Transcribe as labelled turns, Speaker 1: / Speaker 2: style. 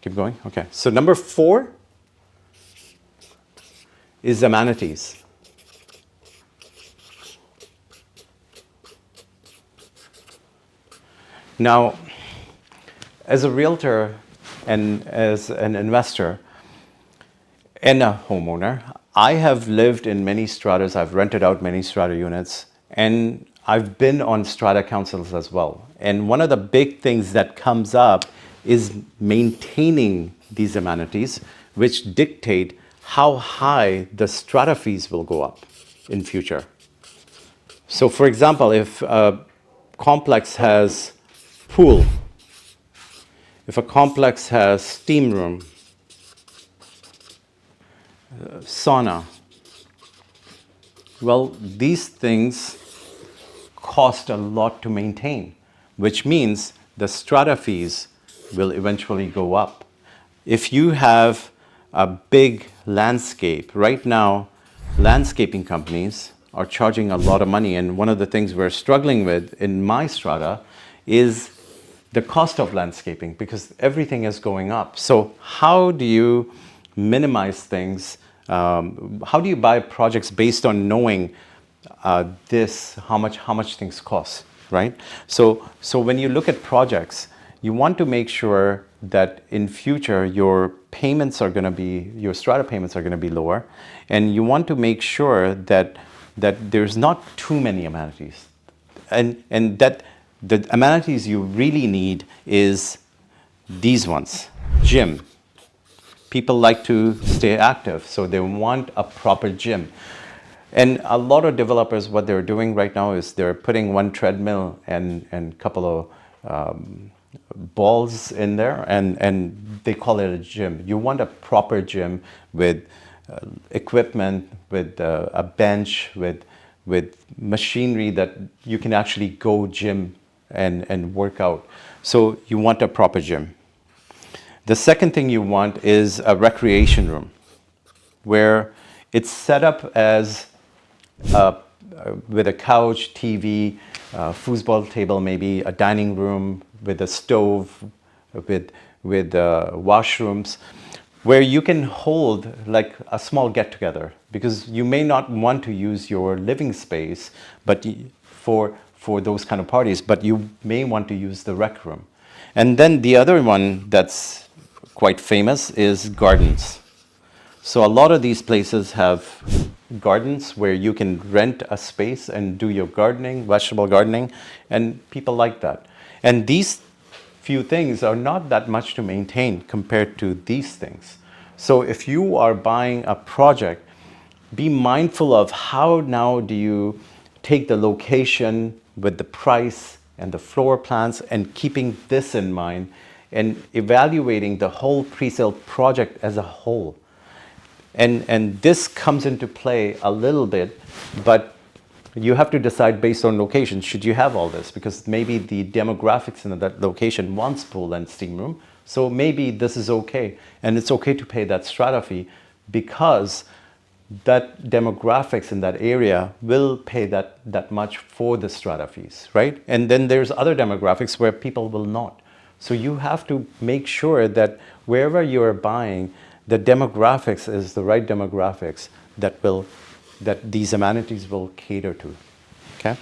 Speaker 1: Keep going? Okay. So number 4 is amenities. Now, as a realtor and as an investor and a homeowner, I have lived in many stratas. I've rented out many strata units, and I've been on strata councils as well. And one of the big things that comes up is maintaining these amenities, which dictate how high the strata fees will go up in future. So for example, if a complex has pool, if a complex has steam room, sauna, well, these things cost a lot to maintain, which means the strata fees will eventually go up. If you have a big landscape, right now, landscaping companies are charging a lot of money, and one of the things we're struggling with in my strata is the cost of landscaping, because everything is going up. So how do you minimize things? How do you buy projects based on knowing how much things cost, right? So when you look at projects, you want to make sure that in future your your strata payments are going to be lower, and you want to make sure that there's not too many amenities, and that the amenities you really need is these ones. Gym. People like to stay active, so they want a proper gym. And a lot of developers, what they're doing right now is they're putting one treadmill and a couple of balls in there, and they call it a gym. You want a proper gym with equipment, with a bench, with machinery that you can actually go gym and work out. So you want a proper gym. The second thing you want is a recreation room where it's set up as with a couch, TV, foosball table, maybe a dining room with a stove, with washrooms, where you can hold like a small get-together, because you may not want to use your living space, but for those kind of parties, but you may want to use the rec room. And then the other one that's quite famous is gardens. So a lot of these places have gardens where you can rent a space and do your gardening, vegetable gardening, and people like that. And these few things are not that much to maintain compared to these things. So if you are buying a project, be mindful of how now do you take the location with the price and the floor plans, and keeping this in mind and evaluating the whole presale project as a whole. And this comes into play a little bit, but you have to decide based on location, should you have all this? Because maybe the demographics in that location wants pool and steam room, so maybe this is okay. And it's okay to pay that strata fee because that demographics in that area will pay that much for the strata fees, right? And then there's other demographics where people will not. So you have to make sure that wherever you're buying, the demographics is the right demographics that these amenities will cater to, okay?